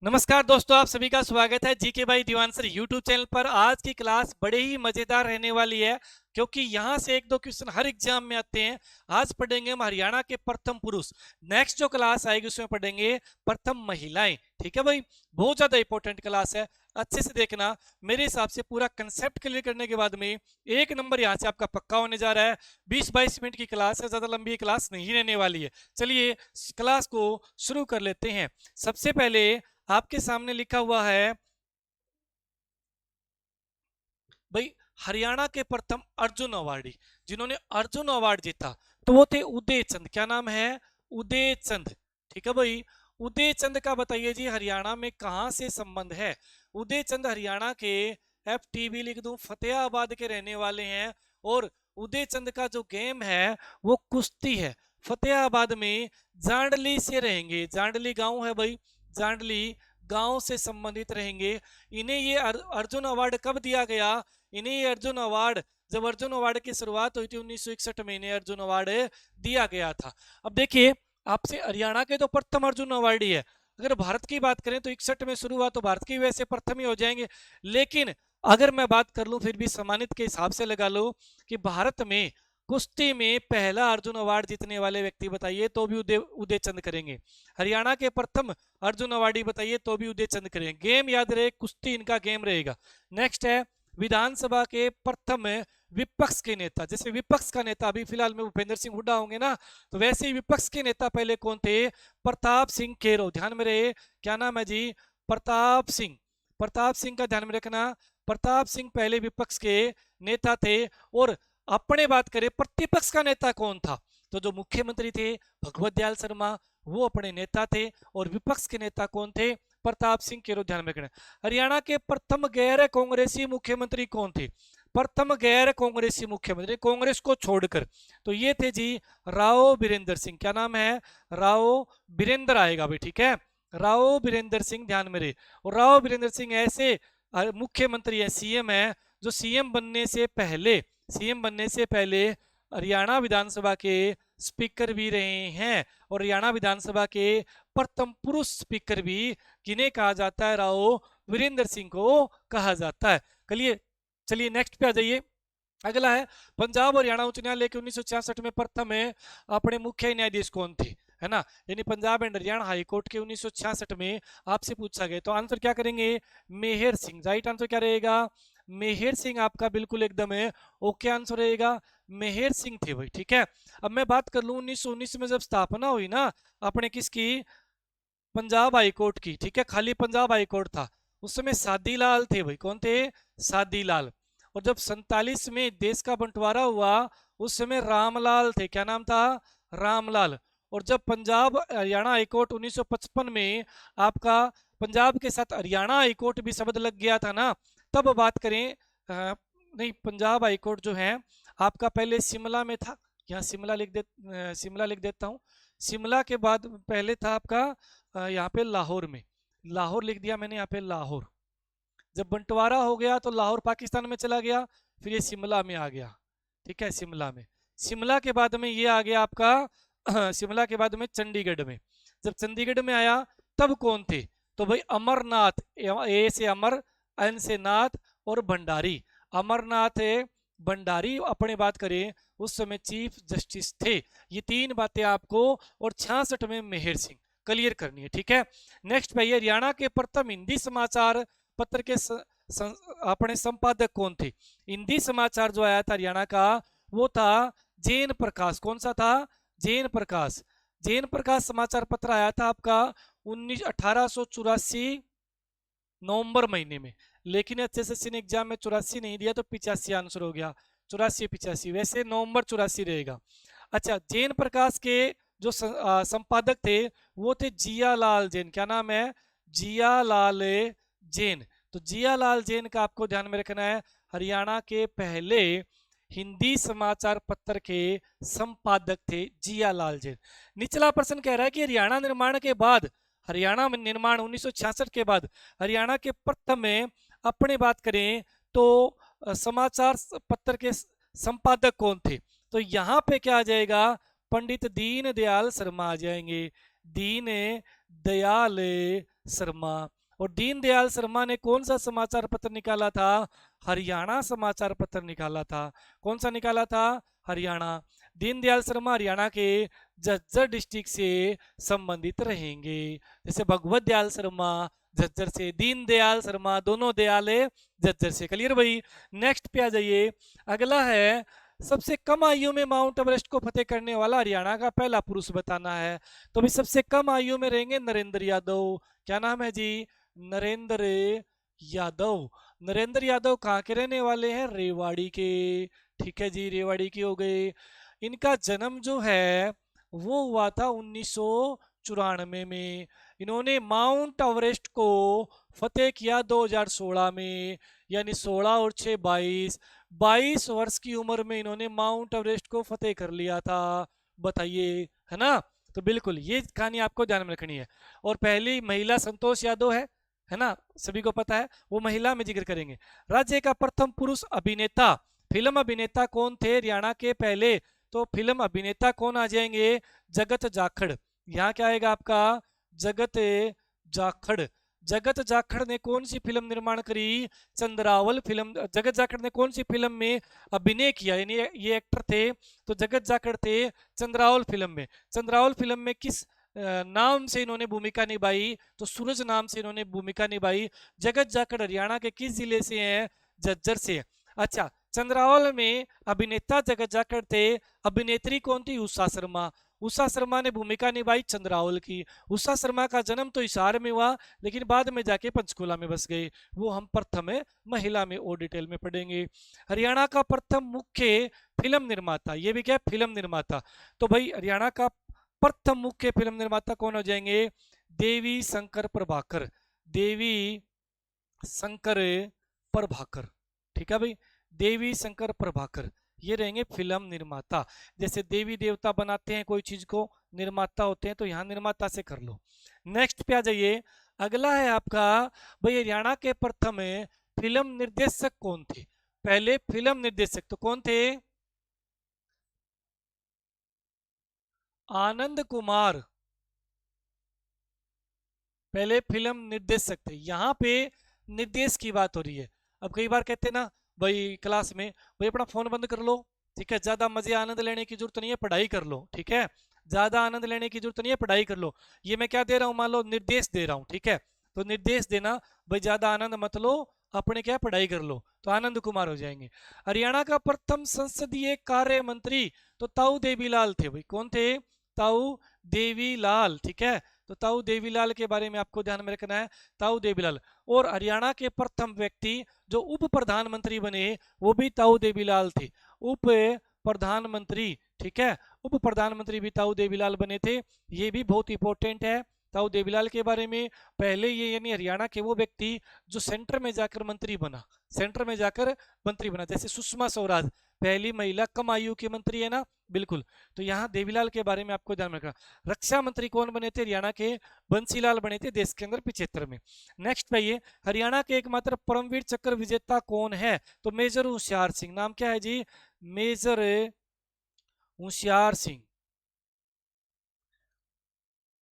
नमस्कार दोस्तों, आप सभी का स्वागत है GK by Diwan sir YouTube channel पर। आज की क्लास बड़े ही मजेदार रहने वाली है क्योंकि यहां से एक दो क्वेश्चन हर एग्जाम में आते हैं। आज पढ़ेंगे हम हरियाणा के प्रथम पुरुष। नेक्स्ट जो क्लास आएगी उसमें पढ़ेंगे प्रथम महिलाएं। ठीक है भाई, बहुत ज्यादा इंपॉर्टेंट क्लास है, अच्छे से देखना। मेरे हिसाब से पूरा कंसेप्ट क्लियर करने के बाद में एक नंबर यहां से आपका पक्का होने जा रहा है। 20-22 मिनट की क्लास है, ज्यादा लंबी क्लास नहीं रहने वाली है। चलिए क्लास को शुरू कर लेते हैं। सबसे पहले आपके सामने लिखा हुआ है भाई, हरियाणा के प्रथम अर्जुन अवार्डी जिन्होंने अर्जुन अवार्ड जीता तो वो थे उदय चंद। क्या नाम है? उदय चंद। ठीक है भाई, उदय चंद का बताइए जी हरियाणा में कहां से संबंध है? उदय चंद हरियाणा के FTB लिख दूं फतेहाबाद के रहने वाले हैं। और उदय चंद का जो गेम है वो कुश्ती है। फतेहाबाद में जांडली से रहेंगे। जांडली गांव है भाई, जांडली गांव से संबंधित रहेंगे। इन्हें ये अर्जुन अवार्ड कब दिया गया? इन्हें ये अर्जुन अवार्ड, जब अर्जुन अवार्ड की शुरुआत हुई थी 1961 में, इन्हें अर्जुन अवार्ड दिया गया था। अब देखिए, आपसे हरियाणा के तो प्रथम अर्जुन अवार्डी है। अगर भारत की बात करें तो 61 में शुरू हुआ तो भारत की वैसे प्रथम ही हो जाएंगे। लेकिन अगर मैं बात कर लूं फिर भी सम्मानित के हिसाब से लगा लो कि भारत में कुश्ती में पहला अर्जुन अवार्ड जीतने वाले व्यक्ति बताइए तो भी उदय चंद करेंगे। हरियाणा के प्रथम अर्जुन अवार्डी बताइए तो भी उदय चंद करेंगे। गेम याद रहे, कुश्ती इनका गेम रहेगा। नेक्स्ट है विधानसभा के प्रथम विपक्ष के नेता। जैसे विपक्ष का नेता अभी फिलहाल में भूपेंद्र सिंह हुड्डा होंगे ना, तो वैसे ही विपक्ष के नेता पहले कौन थे? प्रताप सिंह खेरो। ध्यान में रहे, क्या नाम है जी? प्रताप सिंह। प्रताप सिंह का ध्यान में रखना। प्रताप सिंह पहले विपक्ष के नेता थे। और अपने बात करें प्रतिपक्ष का नेता कौन था, तो जो मुख्यमंत्री थे भगवत दयाल शर्मा, वो अपने नेता थे। और विपक्ष के नेता कौन थे? प्रताप सिंह केरो। ध्यान में रखना। हरियाणा के प्रथम गैर कांग्रेसी मुख्यमंत्री कौन थे? प्रथम गैर कांग्रेसी मुख्यमंत्री कांग्रेस को छोड़कर, तो ये थे जी राव बीरेंद्र सिंह। क्या नाम है? राव बीरेंद्र आएगा भाई, ठीक है, राव बीरेंद्र सिंह। ध्यान में रहे। और राव बीरेंद्र सिंह ऐसे मुख्यमंत्री है, सीएम है, जो सीएम बनने से पहले हरियाणा विधानसभा के स्पीकर भी रहे हैं। और हरियाणा विधानसभा के प्रथम पुरुष स्पीकर भी किन्हें कहा जाता है? राव वीरेंद्र सिंह को कहा जाता है। चलिए नेक्स्ट पे आ जाइए। अगला है पंजाब हरियाणा उच्च न्यायालय के 1966 में प्रथम अपने मुख्य न्यायाधीश कौन थे? है ना, यानी Punjab and Haryana high court के 1966 में आपसे पूछा गया, तो आंसर क्या करेंगे? मेहर सिंह। राइट आंसर क्या रहेगा? मेहर सिंह आपका बिल्कुल एकदम है ओके आंसर रहेगा। मेहर सिंह थे भाई, ठीक है। अब मैं बात कर लूं 1919 में जब स्थापना हुई ना अपने किसकी? पंजाब हाई कोर्ट की, ठीक है, खाली पंजाब हाई कोर्ट था। उस समय सादी लाल थे भाई। कौन थे? सादी लाल। और जब 47 में देश का बंटवारा हुआ उस समय रामलाल थे। क्या नाम था? रामलाल। और जब पंजाब हरियाणा हाईकोर्ट 1955 में आपका पंजाब के साथ हरियाणा हाईकोर्ट भी शब्द लग गया था ना, तब बात करें नहीं, पंजाब हाईकोर्ट जो है आपका पहले शिमला में था। यहाँ शिमला लिख देता हूँ। शिमला के बाद पहले था आपका यहाँ पे लाहौर में। लाहौर लिख दिया मैंने यहाँ पे, लाहौर। जब बंटवारा हो गया तो लाहौर पाकिस्तान में चला गया, फिर ये शिमला में आ गया। ठीक है, शिमला में। शिमला के बाद में ये आ गया आपका शिमला के बाद में चंडीगढ़ में। जब चंडीगढ़ में आया तब कौन थे? तो भाई अमरनाथ, ए से अमर, एन से नाथ, और भंडारी। अमरनाथ भंडारी अपने बात करें उस समय चीफ जस्टिस थे। ये तीन बातें आपको और 66 में मेहर सिंह क्लियर करनी है, ठीक है। नेक्स्ट भाई, हरियाणा के प्रथम हिंदी समाचार पत्र के अपने संपादक कौन थे? हिंदी समाचार जो आया था हरियाणा का वो था जैन प्रकाश। कौन सा था? जैन प्रकाश। जैन प्रकाश समाचार पत्र आया था आपका 1884 नवंबर महीने में। लेकिन एचएसएससी ने एग्जाम में 84 नहीं दिया तो 85 आंसर हो गया। 84-85, वैसे नवंबर 84 रहेगा। अच्छा, जैन प्रकाश के जो संपादक थे वो थे जियालाल जैन। क्या नाम है? जियालाल जैन। तो जियालाल जैन का आपको ध्यान में रखना है, हरियाणा के पहले हिंदी समाचार पत्र के संपादक थे जियालाल जैन। निचला प्रश्न कह रहा है कि हरियाणा निर्माण के बाद, हरियाणा में निर्माण 1966 के बाद हरियाणा के प्रथम में अपने बात करें तो समाचार पत्र के संपादक कौन थे? तो यहाँ पे क्या आ जाएगा? पंडित दीनदयाल शर्मा आ जाएंगे। दीन दयाल शर्मा। और दीन दयाल शर्मा ने कौन सा समाचार पत्र निकाला था? हरियाणा समाचार पत्र निकाला था। कौन सा निकाला था? हरियाणा। दीनदयाल शर्मा हरियाणा के झज्जर डिस्ट्रिक्ट से संबंधित रहेंगे। जैसे भगवत दयाल शर्मा झज्जर से, दीनदयाल शर्मा दोनों दयाल झज्जर से। क्लियर भाई? नेक्स्ट पे आ जाइए। अगला है सबसे कम आयु में माउंट एवरेस्ट को फतेह करने वाला हरियाणा का पहला पुरुष बताना है। तो भी सबसे कम आयु में रहेंगे नरेंद्र यादव। क्या नाम है जी? नरेंद्र यादव। नरेंद्र यादव कहाँ के रहने वाले हैं? रेवाड़ी के। ठीक है जी, रेवाड़ी के हो गए। इनका जन्म जो है वो हुआ था 1994 में। इन्होंने माउंट एवरेस्ट को फतेह किया 2016 में, यानी 16 और 6 22 वर्ष की उम्र में इन्होंने माउंट एवरेस्ट को फतेह कर लिया था। बताइए, है ना? तो बिल्कुल ये कहानी आपको ध्यान में रखनी है। और पहली महिला संतोष यादव है ना, सभी को पता है। वो महिला में जिक्र करेंगे। राज्य का प्रथम पुरुष अभिनेता, फिल्म अभिनेता कौन थे हरियाणा के पहले? तो फिल्म अभिनेता कौन आ जाएंगे? जगत जाखड़। यहाँ क्या आएगा आपका? जगत जाखड़। जगत जाखड़ ने कौन सी फिल्म निर्माण करी? चंद्रावल फिल्म। जगत जाखड़ ने कौन सी फिल्म में अभिनय किया, यानी ये एक्टर थे? तो जगत जाखड़ थे चंद्रावल फिल्म में। चंद्रावल फिल्म में किस नाम से इन्होंने भूमिका निभाई? तो सूरज नाम से इन्होंने भूमिका निभाई। जगत जाखड़ हरियाणा के किस जिले से हैं? झज्जर से। अच्छा, चंद्रावल में अभिनेता जगत जाखड़ थे, अभिनेत्री कौन थी? उषा शर्मा। उषा शर्मा ने भूमिका निभाई चंद्रावल की। उषा शर्मा का जन्म तो हिसार में हुआ, लेकिन बाद में जाके पंचकूला में बस गए। वो हम प्रथम महिला में और डिटेल में पढ़ेंगे। हरियाणा का प्रथम मुख्य फिल्म निर्माता, ये भी क्या? फिल्म निर्माता। तो भाई हरियाणा का प्रथम मुख्य फिल्म निर्माता कौन हो जाएंगे? देवी शंकर प्रभाकर। देवी शंकर प्रभाकर। ठीक है भाई, देवी शंकर प्रभाकर ये रहेंगे फिल्म निर्माता। जैसे देवी देवता बनाते हैं कोई चीज को, निर्माता होते हैं, तो यहाँ निर्माता से कर लो। नेक्स्ट पे आ जाइए। अगला है आपका भाई हरियाणा के प्रथम फिल्म निर्देशक कौन थे? पहले फिल्म निर्देशक तो कौन थे? आनंद कुमार पहले फिल्म निर्देशक थे। यहाँ पे निर्देश की बात हो रही है। अब कई बार कहते हैं ना भाई क्लास में, भाई अपना फोन बंद कर लो, ठीक है, ज्यादा मजे आनंद लेने की जरूरत नहीं है, पढ़ाई कर लो। ठीक है, ज्यादा आनंद लेने की जरूरत नहीं है, पढ़ाई कर लो। ये मैं क्या दे रहा हूँ? मान लो निर्देश दे रहा हूँ। ठीक है, तो निर्देश देना भाई, ज्यादा आनंद मत लो, अपने क्या पढ़ाई कर लो। तो आनंद कुमार हो जाएंगे। हरियाणा का प्रथम संसदीय कार्य मंत्री तो ताऊ देवीलाल थे। भाई कौन थे? ताऊ देवीलाल। ठीक है, तो ताऊ देवीलाल के बारे में आपको ध्यान में रखना है, ताऊ देवीलाल। और हरियाणा के प्रथम व्यक्ति जो उप प्रधानमंत्री बने वो भी ताऊ देवीलाल थे। उप प्रधानमंत्री, ठीक है, उप प्रधानमंत्री भी ताऊ देवीलाल बने थे। ये भी बहुत इंपॉर्टेंट है ताऊ देवीलाल के बारे में। पहले ये यानी हरियाणा के वो व्यक्ति जो सेंटर में जाकर मंत्री बना, सेंटर में जाकर मंत्री बना। जैसे सुषमा स्वराज पहली महिला कम आयु की मंत्री है ना, बिल्कुल। तो यहाँ देवीलाल के बारे में आपको ध्यान रखना। रक्षा मंत्री कौन बने थे? हरियाणा के बंसीलाल बने थे देश के अंदर 75 में। नेक्स्ट पे ये हरियाणा के एकमात्र परमवीर चक्र विजेता कौन है? तो मेजर होशियार सिंह। नाम क्या है जी? मेजर होशियार सिंह।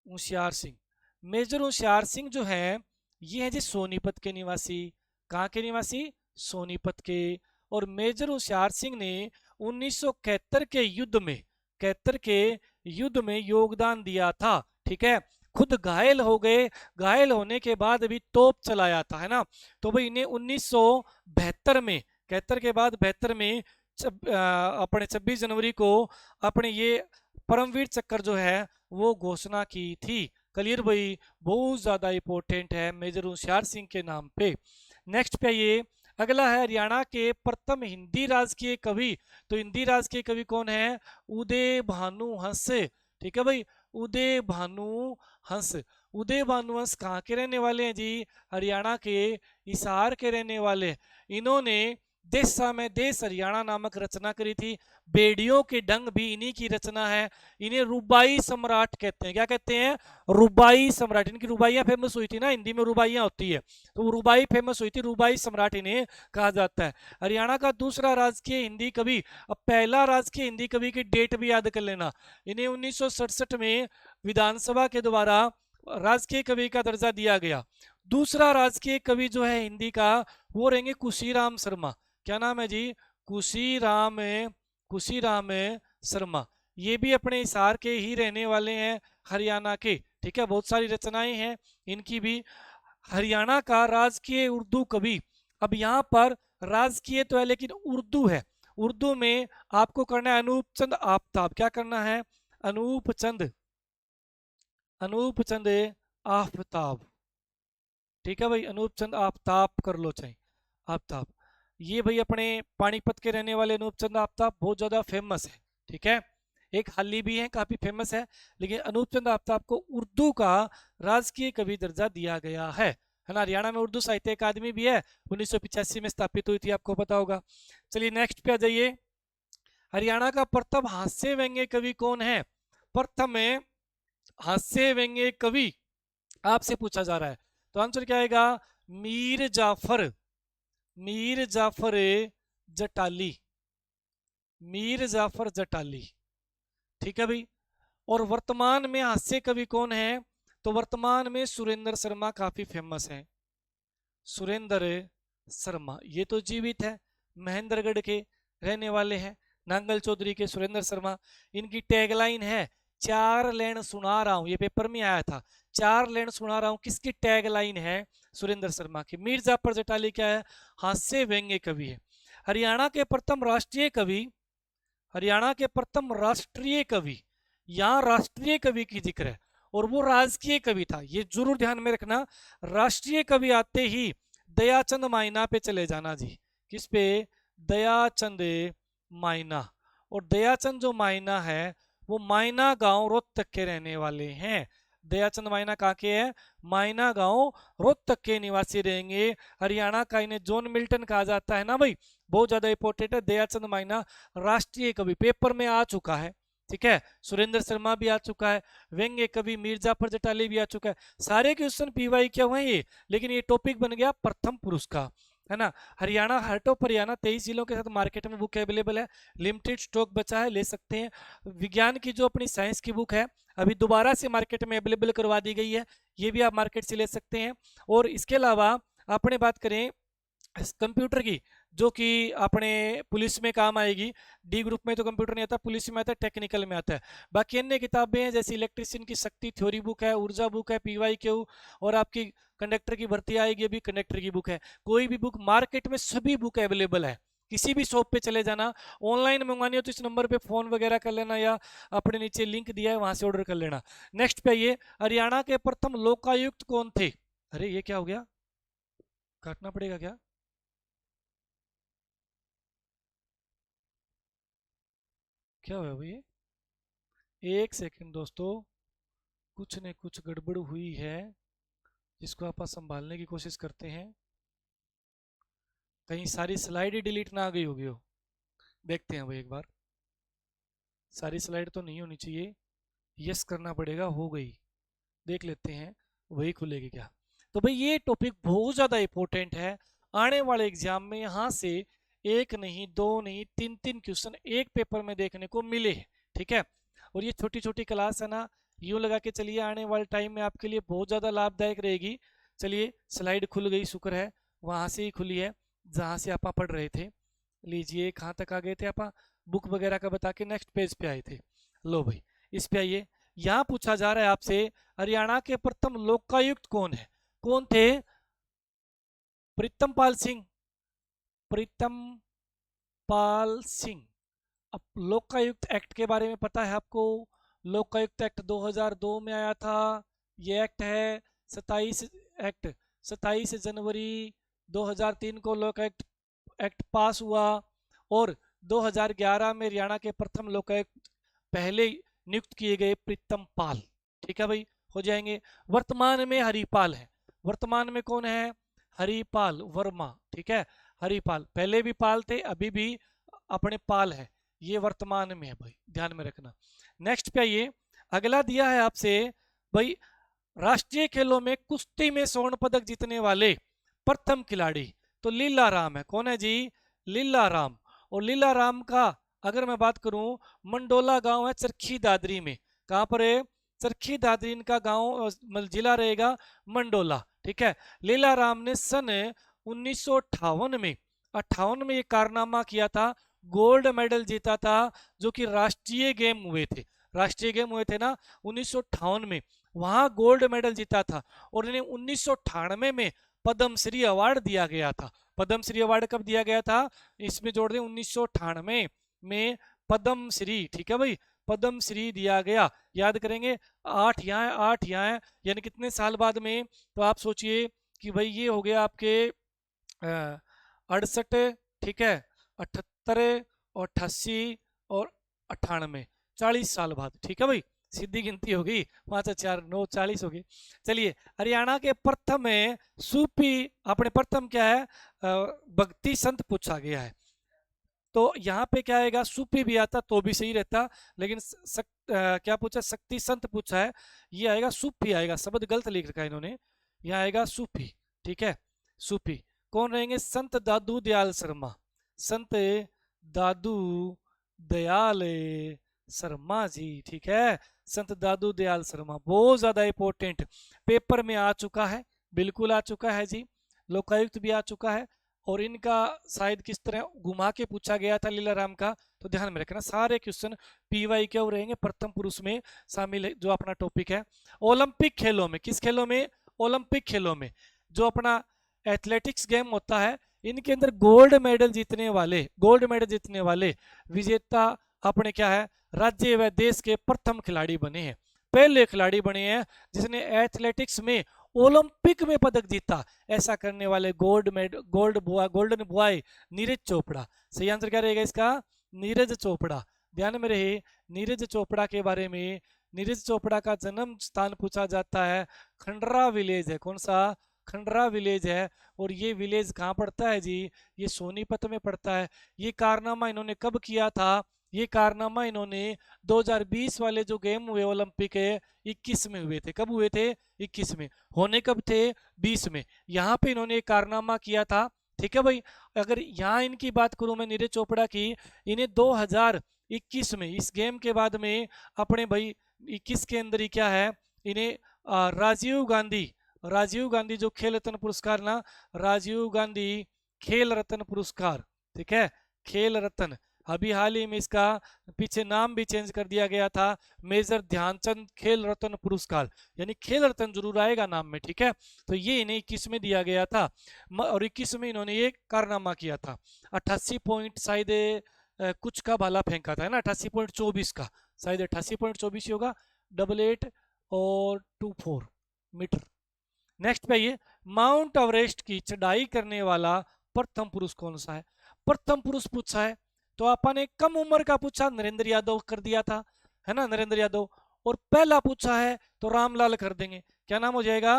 होशियार सिंह, मेजर होशियार सिंह जो है ये है जी सोनीपत के निवासी। कहाँ के निवासी? सोनीपत के। और मेजर होशियार सिंह ने 1971 के युद्ध में, 71 के युद्ध में योगदान दिया था। ठीक है, खुद घायल हो गए, घायल होने के बाद भी तोप चलाया था, है ना। तो भाई इन्हें 1972 में, 71 के बाद 72 में अपने 26 जनवरी को अपने ये परमवीर चक्र जो है वो घोषणा की थी। क्लियर भाई? बहुत ज्यादा इंपॉर्टेंट है मेजर होशियार सिंह के नाम पे। नेक्स्ट पे ये अगला है हरियाणा के प्रथम हिंदी राजकीय कवि। तो हिंदी राजकीय कवि कौन है? उदय भानु हंस। ठीक है भाई, उदय भानु हंस। उदय भानु हंस कहाँ के रहने वाले हैं जी? हरियाणा के हिसार के रहने वाले। इन्होंने देसा में देश हरियाणा नामक रचना करी थी। बेड़ियों के डंग भी इन्हीं की रचना है। इन्हें रुबाई सम्राट कहते हैं। क्या कहते हैं? रुबाई सम्राट। इनकी रुबाइयां फेमस हुई थी ना, हिंदी में रुबाइयां होती है, तो रुबाई फेमस हुई थी, रुबाई सम्राट इन्हें कहा जाता है। हरियाणा का दूसरा राजकीय हिंदी कवि। अब पहला राजकीय हिंदी कवि की डेट भी याद कर लेना। इन्हें 1967 में विधानसभा के द्वारा राजकीय कवि का दर्जा दिया गया। दूसरा राजकीय कवि जो है हिंदी का, वो रहेंगे कुशीराम शर्मा। क्या नाम है जी? कुशीराम कुशीराम शर्मा। ये भी अपने हिसार के ही रहने वाले हैं, हरियाणा के। ठीक है, बहुत सारी रचनाएं हैं इनकी भी। हरियाणा का राजकीय उर्दू कवि। अब यहाँ पर राजकीय तो है लेकिन उर्दू है। उर्दू में आपको करना है अनूप चंद आफ्ताब। क्या करना है? अनूप चंद आफ्ताब। ठीक है भाई, अनूप चंद आफ्ताब कर लो चाहे, आफ्ताब। ये भाई अपने पानीपत के रहने वाले अनूप चंद आफ्ताब बहुत ज्यादा फेमस है। ठीक है, एक हाली भी है, काफी फेमस है, लेकिन अनूप चंद आफ्ताब को उर्दू का राजकीय कवि दर्जा दिया गया है ना। हरियाणा में उर्दू साहित्य अकादमी भी है, 1985 में स्थापित हुई थी, आपको पता होगा। चलिए नेक्स्ट पे आ जाइए। हरियाणा का प्रथम हास्य व्यंग्य कवि कौन है? प्रथम हास्य व्यंग्य कवि आपसे पूछा जा रहा है, तो आंसर क्या आएगा? मीर जाफर जटाली। मीर जाफर जटाली। ठीक है भाई। और वर्तमान में हास्य कवि कौन है? तो वर्तमान में सुरेंद्र शर्मा काफी फेमस है। सुरेंद्र शर्मा ये तो जीवित है, महेंद्रगढ़ के रहने वाले हैं, नांगल चौधरी के सुरेंद्र शर्मा। इनकी टैगलाइन है, 4 लाइन सुना रहा हूं। ये पेपर में आया था, 4 लाइन सुना रहा हूं। किसकी टैगलाइन है? सुरेंद्र शर्मा की। मीर जाफर जटाली क्या है? हास्य व्यंग्य कवि है। हरियाणा के प्रथम राष्ट्रीय कवि, हरियाणा के प्रथम राष्ट्रीय कवि, यहाँ राष्ट्रीय कवि की जिक्र है और वो राजकीय कवि था, ये जरूर ध्यान में रखना। राष्ट्रीय कवि आते ही दयाचंद माइना पे चले जाना जी। किस पे? दयाचंद माइना। और दयाचंद जो माइना है वो माइना गांव रोहतक के रहने वाले हैं। दयाचंद माइना कहाँ के हैं? माइना गांव रोहतक के निवासी रहेंगे। हरियाणा का इन्हें जॉन मिल्टन कहा जाता है ना भाई, बहुत ज्यादा इंपॉर्टेंट है। दयाचंद माइना राष्ट्रीय कवि, पेपर में आ चुका है। ठीक है, सुरेंद्र शर्मा भी आ चुका है, व्यंग्य कवि मीर जाफर जटाली भी आ चुका है। सारे क्वेश्चन पीवाई क्या हुए ये, लेकिन ये टॉपिक बन गया प्रथम पुरुष का, है ना। हरियाणा हार्ट ऑफ हरियाणा 23 जिलों के साथ मार्केट में बुक अवेलेबल है, लिमिटेड स्टॉक बचा है, ले सकते हैं। विज्ञान की जो अपनी साइंस की बुक है अभी दोबारा से मार्केट में अवेलेबल करवा दी गई है, ये भी आप मार्केट से ले सकते हैं। और इसके अलावा अपने बात करें कंप्यूटर की, जो कि अपने पुलिस में काम आएगी। डी ग्रुप में तो कंप्यूटर नहीं आता, पुलिस में आता है, टेक्निकल में आता है। बाकी अन्य किताबें हैं जैसे इलेक्ट्रिशियन की शक्ति थ्योरी बुक है, ऊर्जा बुक है, PYQ, और आपकी कंडक्टर की भर्ती आएगी अभी, कंडक्टर की बुक है। कोई भी बुक मार्केट में सभी बुक अवेलेबल है, किसी भी शॉप पे चले जाना। ऑनलाइन मंगवानी हो तो इस नंबर पे फोन वगैरह कर लेना या अपने नीचे लिंक दिया है वहां से ऑर्डर कर लेना। नेक्स्ट पे आइए, हरियाणा के प्रथम लोकायुक्त कौन थे? अरे ये क्या हो गया, काटना पड़ेगा क्या? क्या हुआ भैया? एक सेकंड दोस्तों, कुछ न कुछ गड़बड़ हुई है, जिसको आप संभालने की कोशिश करते हैं। कहीं सारी स्लाइड ही डिलीट ना आ गई होगी हो। देखते हैं भाई एक बार, सारी स्लाइड तो नहीं होनी चाहिए, यस करना पड़ेगा, हो गई। देख लेते हैं वही खुलेगी क्या। तो भाई ये टॉपिक बहुत ज्यादा इंपॉर्टेंट है, आने वाले एग्जाम में यहाँ से एक नहीं, दो नहीं, तीन तीन क्वेश्चन एक पेपर में देखने को मिले। ठीक है, और ये छोटी छोटी क्लास है ना, यूं लगा के चलिए, आने वाले टाइम में आपके लिए बहुत ज्यादा लाभदायक रहेगी। चलिए स्लाइड खुल गई, शुक्र है, वहां से ही खुली है जहां से आप पढ़ रहे थे। लीजिए, कहाँ तक आ गए थे आप? बुक वगैरह का बता के नेक्स्ट पेज पे आए थे। लो भाई इस पे आइए, यहाँ पूछा जा रहा है आपसे, हरियाणा के प्रथम लोकायुक्त कौन है? कौन थे? प्रीतम पाल सिंह। प्रीतम पाल सिंह। अब लोकायुक्त एक्ट के बारे में पता है आपको? लोकायुक्त एक्ट 2002 में आया था। ये एक्ट है 27 एक्ट 27 जनवरी 2003 को लोकायुक्त एक्ट पास हुआ, और 2011 में हरियाणा के प्रथम लोकायुक्त पहले नियुक्त किए गए प्रीतम पाल। ठीक है भाई, हो जाएंगे। वर्तमान में हरिपाल है। वर्तमान में कौन है? हरिपाल वर्मा। ठीक है, हरिपाल, पहले भी पाल थे, अभी भी अपने पाल है, ये वर्तमान में है भाई, ध्यान में रखना। नेक्स्ट पे आइए, अगला दिया है आपसे भाई, राष्ट्रीय खेलों में कुश्ती में स्वर्ण पदक जीतने वाले प्रथम खिलाड़ी, तो लीला राम है। कौन है जी? लीला राम। और लीला राम का अगर मैं बात करूं, मंडोला गांव है चरखी दादरी में। कहां पर है? चरखी दादरी इनका गांव, जिला रहेगा मंडोला, ठीक है। लीला राम ने सन 1958 में, 58 में ये कारनामा किया था, गोल्ड मेडल जीता था, जो कि राष्ट्रीय गेम हुए थे, राष्ट्रीय गेम हुए थे ना 1958 में, वहां गोल्ड मेडल जीता था। और इन्हें 1998 में पद्मश्री अवार्ड दिया गया था। पद्मश्री अवार्ड कब दिया गया था? इसमें जोड़ दें 1998 में पद्मश्री, ठीक है भाई, पद्मश्री दिया गया। याद करेंगे, 8 यहाँ है, 8 यहाँ है, यानी कितने साल बाद में? तो आप सोचिए कि भाई ये हो गया आपके 68, ठीक है, 78 और 88 और 98, 40 साल बाद, ठीक है भाई, सीधी गिनती होगी, 5 4 9 40 होगी। चलिए, हरियाणा के प्रथम में सूफी, अपने प्रथम क्या है? भक्ति संत पूछा गया है, तो यहाँ पे क्या आएगा? सूफी भी आता तो भी सही रहता, लेकिन क्या पूछा? शक्ति संत पूछा है, ये आएगा सूफी, आएगा, शब्द गलत लिख रखा है इन्होंने, यहाँ आएगा सूफी, ठीक है, सूफी। कौन रहेंगे? संत दादू दयाल शर्मा, संत दादू दयाल शर्मा जी, ठीक है, संत दादू दयाल शर्मा, बहुत ज्यादा इंपॉर्टेंट, पेपर में आ चुका है, बिल्कुल आ चुका है जी, लोकायुक्त भी आ चुका है, और इनका शायद किस तरह घुमा के पूछा गया था लीलाराम का, तो ध्यान में रखना, सारे क्वेश्चन पीवाई क्यों रहेंगे, प्रथम पुरुष में शामिल है, जो अपना टॉपिक है। ओलंपिक खेलों में, किस खेलों में? ओलंपिक खेलों में, जो अपना एथलेटिक्स गेम होता है, इनके अंदर गोल्ड मेडल जीतने वाले, गोल्ड मेडल जीतने वाले विजेता अपने क्या है? राज्य व देश के प्रथम खिलाड़ी बने हैं, पहले खिलाड़ी बने हैं जिसने एथलेटिक्स में ओलंपिक में पदक जीता। ऐसा करने वाले गोल्डन बॉय नीरज चोपड़ा। सही आंसर क्या रहेगा इसका? नीरज चोपड़ा। ध्यान में रहे, नीरज चोपड़ा के बारे में, नीरज चोपड़ा का जन्म स्थान पूछा जाता है, खंडरा विलेज है। कौन सा? खंडरा विलेज है। और ये विलेज कहाँ पड़ता है जी? ये सोनीपत में पड़ता है। ये कारनामा इन्होंने कब किया था? ये कारनामा इन्होंने 2020 वाले जो गेम हुए ओलंपिक है 21 में हुए थे। कब हुए थे? 21 में। होने कब थे? 20 में। यहाँ पे इन्होंने एक कारनामा किया था, ठीक है भाई। अगर यहाँ इनकी बात करूं मैं, नीरज चोपड़ा की, इन्हें 2021 में, इस गेम के बाद में, अपने भाई 21 के अंदर ही क्या है, इन्हें राजीव गांधी, राजीव गांधी जो खेल रत्न पुरस्कार ना, राजीव गांधी खेल रत्न पुरस्कार, ठीक है, खेल रत्न, अभी हाल ही में इसका पीछे नाम भी चेंज कर दिया गया था, मेजर ध्यानचंद खेल रत्न पुरस्कार, यानी खेल रत्न जरूर आएगा नाम में, ठीक है। तो ये इन्हें 21 में दिया गया था, और 21 में इन्होंने ये कारनामा किया था। 88 पॉइंट शायद कुछ का भाला फेंका था, है ना, 88.24 का, शायद 88.24 होगा, 88 और 24 मीटर। नेक्स्ट पे ये, माउंट एवरेस्ट की चढ़ाई करने वाला प्रथम पुरुष कौन सा है? प्रथम पुरुष पूछा है, तो अपन ने कम उम्र का पूछा, नरेंद्र यादव कर दिया था, है ना, नरेंद्र यादव। और पहला पूछा है तो रामलाल कर देंगे। क्या नाम हो जाएगा?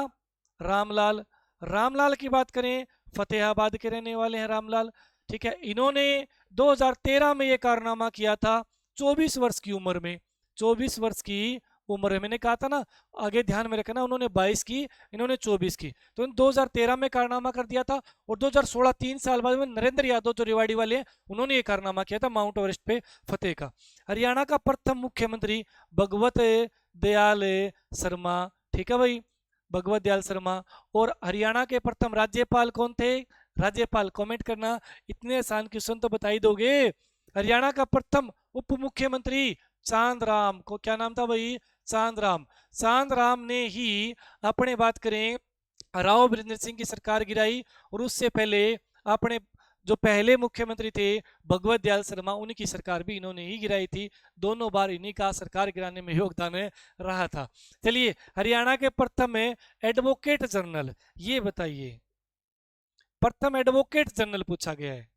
रामलाल। रामलाल की बात करें, फतेहाबाद के रहने वाले हैं रामलाल, ठीक है। इन्होंने 2013 में ये कारनामा किया था, 24 वर्ष की उम्र में, 24 वर्ष की उम्र है, मैंने कहा था ना, आगे ध्यान में रखना, उन्होंने 22 की, इन्होंने 24 की, तो इन 2013 में कारनामा कर दिया था। और 2016, 3 साल बाद में, नरेंद्र यादव जो रेवाड़ी वाले हैं, उन्होंने ये कारनामा किया था माउंट एवरेस्ट पे फतेह का। हरियाणा का प्रथम मुख्यमंत्री भगवत दयाल शर्मा, ठीक है भाई, भगवत दयाल शर्मा। और हरियाणा के प्रथम राज्यपाल कौन थे? राज्यपाल कमेंट करना, इतने आसान क्वेश्चन तो बता ही दोगे। हरियाणा का प्रथम उप मुख्यमंत्री चांद राम, को क्या नाम था भाई? चांद राम। चांद राम ने ही, अपने बात करें, राव वीरेंद्र सिंह की सरकार गिराई, और उससे पहले अपने जो पहले मुख्यमंत्री थे भगवत दयाल शर्मा, उनकी सरकार भी इन्होंने ही गिराई थी। दोनों बार इन्हीं का सरकार गिराने में योगदान रहा था। चलिए, हरियाणा के प्रथम एडवोकेट जनरल, ये बताइए, प्रथम एडवोकेट जनरल पूछा गया है,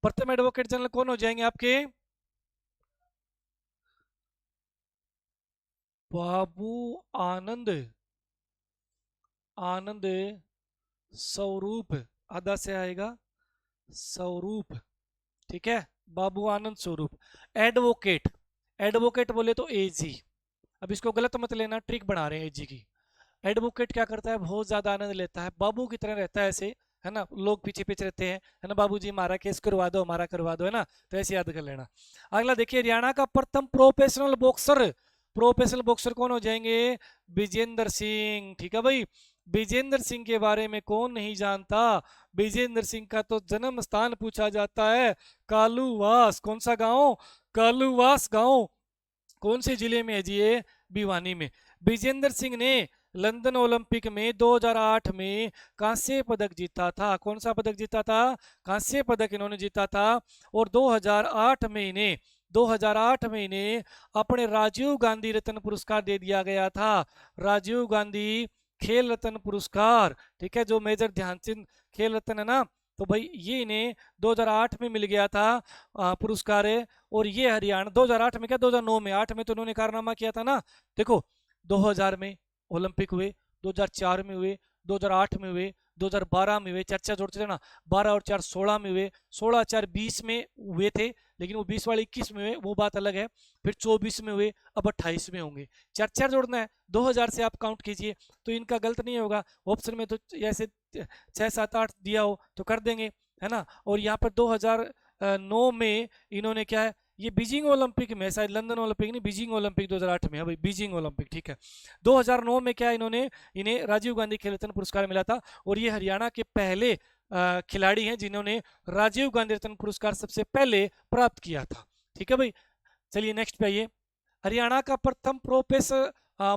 प्रथम एडवोकेट जनरल कौन हो जाएंगे आपके? बाबू आनंद, आनंद स्वरूप, आधा से आएगा स्वरूप, ठीक है। बाबू आनंद स्वरूप। एडवोकेट, एडवोकेट बोले तो एजी, अब इसको गलत मत लेना, ट्रिक बना रहे हैं एजी की। एडवोकेट क्या करता है, बहुत ज्यादा आनंद लेता है, बाबू की तरह रहता है ऐसे, है ना, लोग पीछे पीछे रहते हैं, है ना, बाबूजी हमारा केस करवा दो, हमारा करवा दो, है ना, तो ऐसे याद कर लेना। अगला देखिए, हरियाणा का प्रथम प्रोफेशनल बॉक्सर, प्रोफेशनल बॉक्सर कौन हो जाएंगे, विजेंद्र सिंह, ठीक है भाई। विजेंद्र सिंह के बारे में कौन नहीं जानता, विजेंद्र सिंह का तो जन्म स्थान पूछा जाता है कालूवास, कौन सा गांव, कालूवास गांव, कौन से जिले में है जी ये, भिवानी में। विजेंद्र सिंह ने लंदन ओलंपिक में 2008 में कांस्य पदक जीता था, कौन सा पदक जीता था, कांस्य पदक इन्होंने जीता था। और 2008 में इन्हें 2008 में इन्हें अपने राजीव गांधी रत्न पुरस्कार दे दिया गया था, राजीव गांधी खेल रत्न पुरस्कार, ठीक है, जो मेजर ध्यानचंद खेल रत्न है ना, तो भाई ये इन्हें 2008 में मिल गया था पुरस्कार है। और ये हरियाणा 2008 में क्या 2009 में, 8 में तो उन्होंने कारनामा किया था ना, देखो 2000 में ओलंपिक हुए, 2004 में हुए, 2008 में हुए, 2012 में हुए, चर्चा जोड़ते थे ना, 12 और 4 16 में हुए, 16 4 20 में हुए थे, लेकिन वो 20 वाले 21 में हुए, वो बात अलग है। फिर 24 में हुए, अब 28 में होंगे, चार चार जोड़ना है, 2000 से आप काउंट कीजिए, तो इनका गलत नहीं होगा। ऑप्शन में तो ऐसे 6 7 8 दिया हो तो कर देंगे, है ना। और यहाँ पर 2009 में इन्होंने क्या है, ये बीजिंग ओलंपिक में, शायद लंदन ओलंपिक नहीं, बीजिंग ओलंपिक 2008 में है भाई, बीजिंग ओलंपिक, ठीक है। 2009 में क्या इन्होंने, इन्हें राजीव गांधी खेल रत्न पुरस्कार मिला था, और ये हरियाणा के पहले खिलाड़ी हैं जिन्होंने राजीव गांधी रत्न पुरस्कार सबसे पहले प्राप्त किया था, ठीक है भाई। चलिए नेक्स्ट पे आइए, हरियाणा का प्रथम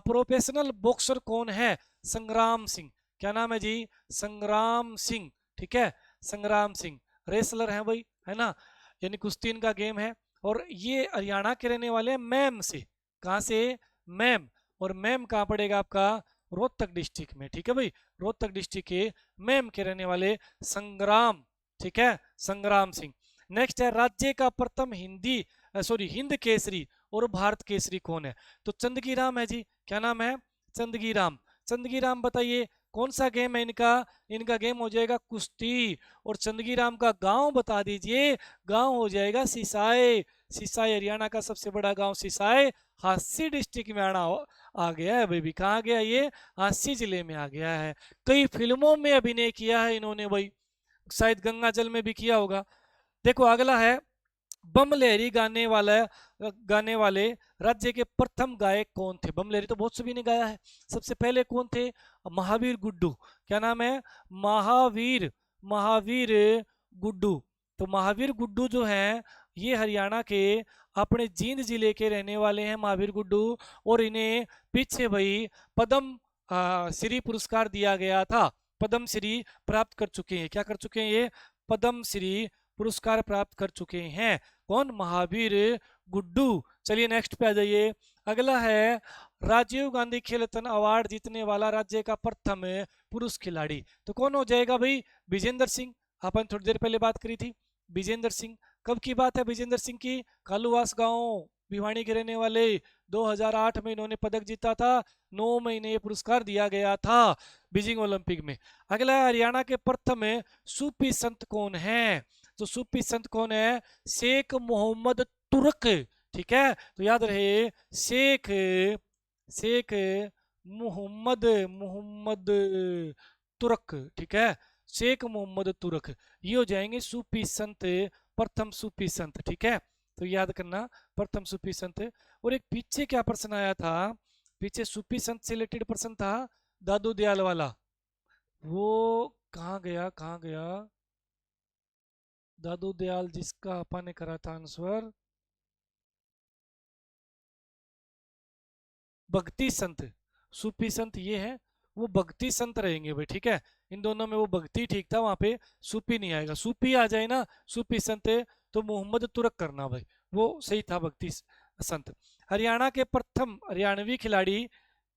प्रोफेशनल बॉक्सर कौन है, संग्राम सिंह, क्या नाम है जी, संग्राम सिंह, ठीक है, संग्राम सिंह रेसलर है भाई, है ना, यानी कुश्ती इनका गेम है। और ये हरियाणा के रहने वाले हैं मैम से, कहाँ से, मैम, और मैम कहाँ पड़ेगा आपका, रोहतक डिस्ट्रिक्ट में, ठीक है भाई, रोहतक डिस्ट्रिक्ट के मैम के रहने वाले संग्राम, ठीक है, संग्राम सिंह। नेक्स्ट है, राज्य का प्रथम हिंदी सॉरी हिंद केसरी और भारत केसरी कौन है, तो चंदगी राम है जी, क्या नाम है, चंदगी राम। चंदगी राम बताइए कौन सा गेम है इनका, इनका गेम हो जाएगा कुश्ती। और चंदगी राम का गांव बता दीजिए, गांव हो जाएगा सिसाई, सिसाई हरियाणा का सबसे बड़ा गांव सिसाई, हांसी डिस्ट्रिक्ट में आना आ गया है भाई, कहाँ गया ये, हांसी जिले में आ गया है। कई फिल्मों में अभिनय किया है इन्होंने भाई, शायद गंगा जल में भी किया होगा। देखो अगला है, बम लहरी गाने वाले राज्य के प्रथम गायक कौन थे, बम लहरी तो बहुत सभी ने गाया है, सबसे पहले कौन थे, महावीर गुड्डू, क्या नाम है, महावीर, महावीर गुड्डू। तो महावीर गुड्डू जो है ये हरियाणा के अपने जींद जिले के रहने वाले हैं महावीर गुड्डू, और इन्हें पीछे भाई पद्म श्री पुरस्कार दिया गया था, पद्म श्री प्राप्त कर चुके हैं, क्या कर चुके हैं ये, पद्म श्री पुरस्कार प्राप्त कर चुके हैं, कौन, महावीर गुड्डू। चलिए नेक्स्ट पे आ जाइए, अगला है, राजीव गांधी खेल रत्न अवार्ड जीतने वाला राज्य का प्रथम पुरुष खिलाड़ी, तो कौन हो जाएगा भाई, विजेंद्र सिंह, अपन थोड़ी देर पहले बात करी थी, विजेंद्र सिंह। कब की बात है विजेंद्र सिंह की, कालूवास गांव भिवानी के रहने वाले, 2008 में इन्होंने पदक जीता था, 9 महीने ये पुरस्कार दिया गया था बीजिंग ओलंपिक में। अगला है, हरियाणा के प्रथम सूफी संत कौन है, तो सूफी संत कौन है, शेख मोहम्मद तुर्क, ठीक है, तो याद रहे शेख, शेख मोहम्मद, मोहम्मद तुर्क, ठीक है, शेख मोहम्मद तुर्क, ये हो जाएंगे सूफी संत, प्रथम सूफी संत, ठीक है, तो याद करना प्रथम सूफी संत। और एक पीछे क्या प्रश्न आया था, पीछे सूफी संत से रिलेटेड प्रश्न था, दादू दयाल वाला, वो कहाँ गया, कहाँ गया, दादू दयाल जिसका अपन ने करा था आंसर, भक्ति संत, सूफी संत ये है, वो भक्ति संत रहेंगे भाई, ठीक है, इन दोनों में वो भक्ति ठीक था, वहां पे सूफी नहीं आएगा, सूफी आ जाए ना, सूफी संत तो मोहम्मद तुरक करना भाई, वो सही था भक्ति संत। हरियाणा के प्रथम हरियाणवी खिलाड़ी,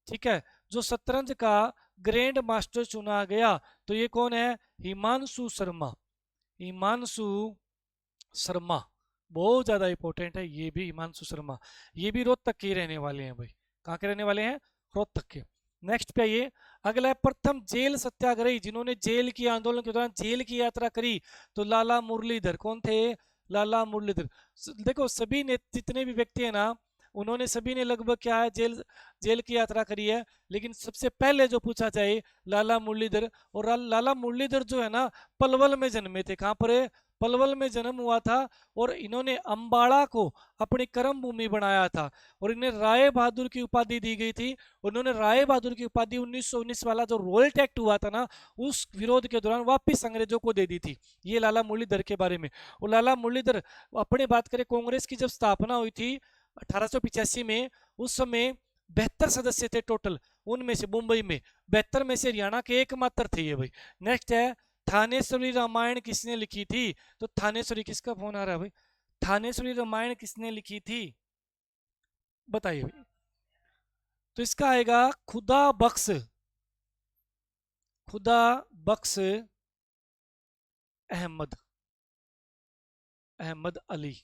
ठीक है, जो शतरंज का ग्रैंड मास्टर चुना गया, तो ये कौन है, हिमांशु शर्मा, हिमांशु शर्मा, बहुत ज्यादा इंपॉर्टेंट है ये भी, हिमांशु शर्मा, ये भी रोहतक के रहने वाले हैं भाई, कहाँ के रहने वाले हैं, रोहतक के। नेक्स्ट पे आइए, अगला है प्रथम जेल सत्याग्रही जिन्होंने जेल की आंदोलन के दौरान जेल की यात्रा करी, तो लाला मुरलीधर। कौन थे? लाला मुरलीधर। देखो सभी ने जितने भी व्यक्ति है ना, उन्होंने सभी ने लगभग क्या है, जेल जेल की यात्रा करी है, लेकिन सबसे पहले जो पूछा जाए लाला मुरलीधर। और लाला मुरलीधर जो है ना पलवल में जन्मे थे। कहां पर? पलवल में जन्म हुआ था, और इन्होंने अंबाड़ा को अपनी कर्म भूमि बनाया था, और इन्हें राय बहादुर की उपाधि दी गई थी। उन्होंने राय बहादुर की उपाधि 1919 वाला जो रोल्ट एक्ट हुआ था ना, उस विरोध के दौरान वापिस अंग्रेजों को दे दी थी। ये लाला मुरलीधर के बारे में। और लाला मुरलीधर, अपने बात करें कांग्रेस की जब स्थापना हुई थी 1885 में, उस समय 72 सदस्य थे टोटल, उनमें से मुंबई में 72 में से हरियाणा के एकमात्र थे ये भाई। नेक्स्ट है, थानेश्वरी रामायण किसने लिखी थी? तो थानेश्वरी, किसका फोन आ रहा है भाई? थानेश्वरी रामायण किसने लिखी थी, बताइए भाई। तो इसका आएगा खुदा बख्श, खुदा बख्श अहमद, अहमद अली।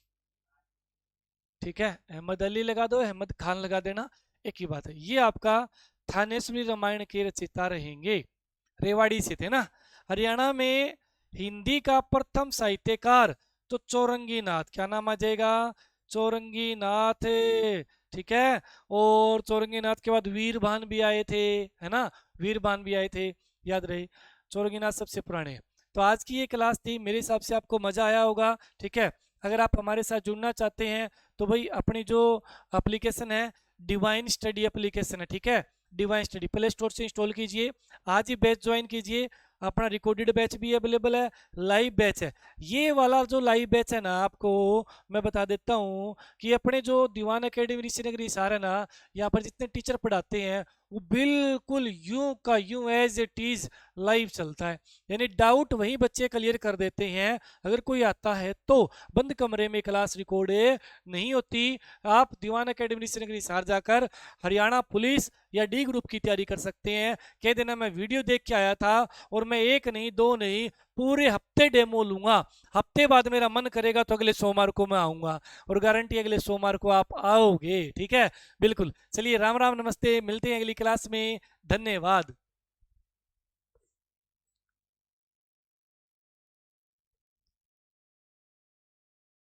ठीक है, अहमद अली लगा दो, अहमद खान लगा देना, एक ही बात है। ये आपका थानेश्वरी रामायण के रचयिता रहेंगे, रेवाड़ी से थे ना। हरियाणा में हिंदी का प्रथम साहित्यकार तो चौरंगी नाथ। क्या नाम आ जाएगा? चौरंगी नाथ। ठीक है, और चौरंगी नाथ के बाद वीरभान भी आए थे, है ना, वीरभान भी आए थे, याद रहे। चौरंगी नाथ सबसे पुराने। तो आज की ये क्लास थी, मेरे हिसाब से आपको मजा आया होगा। ठीक है, अगर आप हमारे साथ जुड़ना चाहते हैं तो भाई अपनी जो एप्लीकेशन है, डिवाइन स्टडी एप्लीकेशन है, ठीक है, डिवाइन स्टडी प्ले स्टोर से इंस्टॉल कीजिए, आज ही बैच ज्वाइन कीजिए। अपना रिकॉर्डेड बैच भी अवेलेबल है, लाइव बैच है। ये वाला जो लाइव बैच है ना, आपको मैं बता देता हूँ कि अपने जो दीवान एकेडमी ऋषिनगरी हिसार है ना, यहाँ पर जितने टीचर पढ़ाते हैं वो बिल्कुल यूं का यूं एज इट इज लाइव चलता है, यानी डाउट वहीं बच्चे क्लियर कर देते हैं। अगर कोई आता है तो बंद कमरे में क्लास रिकॉर्ड नहीं होती। आप दीवान एकेडमी श्रीनगरी हिसार जाकर हरियाणा पुलिस या डी ग्रुप की तैयारी कर सकते हैं। कह देना मैं वीडियो देख के आया था और मैं एक नहीं दो नहीं पूरे हफ्ते डेमो लूंगा, हफ्ते बाद मेरा मन करेगा तो अगले सोमवार को मैं आऊंगा, और गारंटी अगले सोमवार को आप आओगे। ठीक है, बिल्कुल। चलिए राम राम, नमस्ते, मिलते हैं अगली क्लास में, धन्यवाद।